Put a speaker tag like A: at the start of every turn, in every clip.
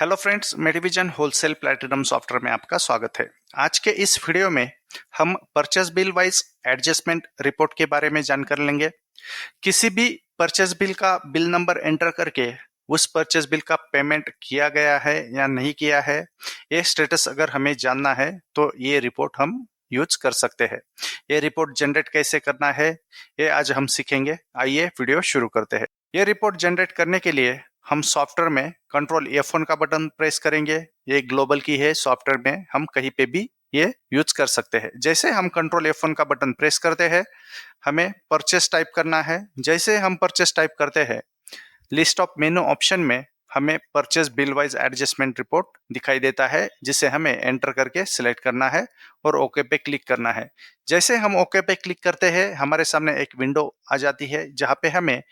A: Hello friends, Medivision wholesale platinum software में आपका स्वागत है। आज के इस वीडियो में हम purchase bill wise adjustment report के बारे में जानकारी लेंगे। किसी भी परचेस बिल का बिल नंबर एंटर करके उस परचेस बिल का पेमेंट किया गया है या नहीं किया है, ये स्टेटस अगर हमें जानना है तो ये रिपोर्ट हम यूज कर सकते हैं। ये रिपोर्ट जनरेट कैसे करना है, ये आज हम सीखेंगे। आइए वीडियो शुरू करते हैं। ये रिपोर्ट जनरेट करने के लिए हम सॉफ्टवेयर में कंट्रोल F1 का बटन प्रेस करेंगे। ये ग्लोबल की है, सॉफ्टवेयर में हम कहीं पे भी ये यूज कर सकते हैं। जैसे हम कंट्रोल F1 का बटन प्रेस करते हैं, हमें परचेस टाइप करना है। जैसे हम परचेस टाइप करते हैं, लिस्ट ऑफ मेनू ऑप्शन में हमें purchase bill wise adjustment report दिखाई देता है, जिसे हमें एंटर करके सिलेक्ट करना है और ओके पे क्लिक करना है। जैसे हम ओके पे क्लिक करते हैं, हमारे सामने एक विंडो आ जाती है जहाँ पे हमें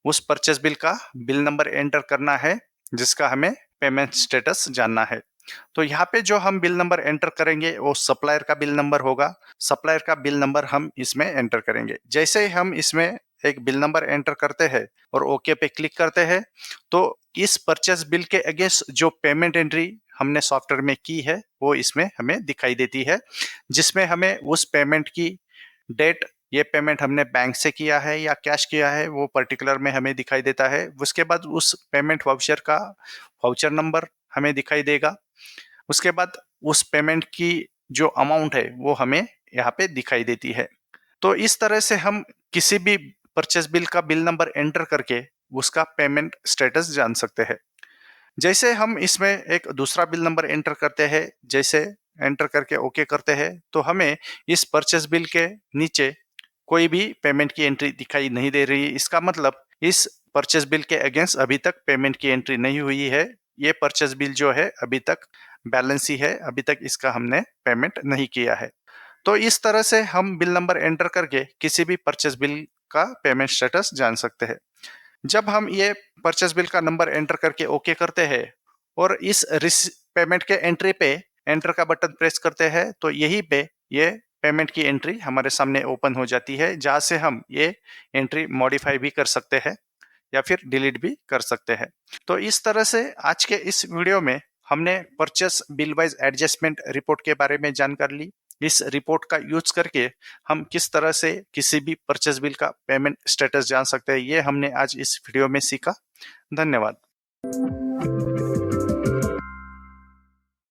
A: उस परचेस बिल का बिल नंबर एंटर करना है, जिसका हमें पेमेंट स्टेटस जानना है। तो यहाँ पे जो हम बिल नंबर एंटर करेंगे वो सप्लायर का बिल नंबर होगा। सप्लायर का बिल नंबर हम इसमें एंटर करेंगे। जैसे हम इसमें एक बिल नंबर एंटर करते हैं और ओके पे क्लिक करते हैं, तो इस परचेस बिल के अगेंस्ट जो पेमेंट एंट्री हमने सॉफ्टवेयर में की है वो इसमें हमें दिखाई देती है, जिसमें हमें उस पेमेंट की डेट, ये पेमेंट हमने बैंक से किया है या कैश किया है, वो पर्टिकुलर में हमें दिखाई देता है। उसके बाद उस पेमेंट वाउचर का वाउचर नंबर हमें दिखाई देगा। उसके बाद उस पेमेंट की जो अमाउंट है वो हमें यहाँ पे दिखाई देती है। तो इस तरह से हम किसी भी परचेस बिल का बिल नंबर एंटर करके उसका पेमेंट स्टेटस जान सकते हैं। जैसे हम इसमें एक दूसरा बिल नंबर एंटर करते हैं, जैसे एंटर करके ओके करते हैं, तो हमें इस परचेस बिल के नीचे कोई भी पेमेंट की एंट्री दिखाई नहीं दे रही। इसका मतलब इस परचेस बिल के अगेंस्ट अभी तक पेमेंट की एंट्री नहीं हुई है। ये परचेस बिल जो है अभी तक बैलेंस ही है, अभी तक इसका हमने पेमेंट नहीं किया है। तो इस तरह से हम बिल नंबर एंटर करके किसी भी परचेस बिल का पेमेंट स्टेटस जान सकते हैं। जब हम ये परचेस बिल का नंबर एंटर करके ओके करते हैं और इस पेमेंट के एंट्री पे एंटर का बटन प्रेस करते हैं, तो यही पे ये पेमेंट की एंट्री हमारे सामने ओपन हो जाती है, जहां से हम ये एंट्री मॉडिफाई भी कर सकते हैं या फिर डिलीट भी कर सकते हैं। तो इस तरह से आज के इस वीडियो में हमने purchase bill wise adjustment report के बारे में जानकारी ली। इस रिपोर्ट का यूज करके हम किस तरह से किसी भी परचेस बिल का पेमेंट स्टेटस जान सकते हैं, ये हमने आज इस वीडियो में सीखा। धन्यवाद।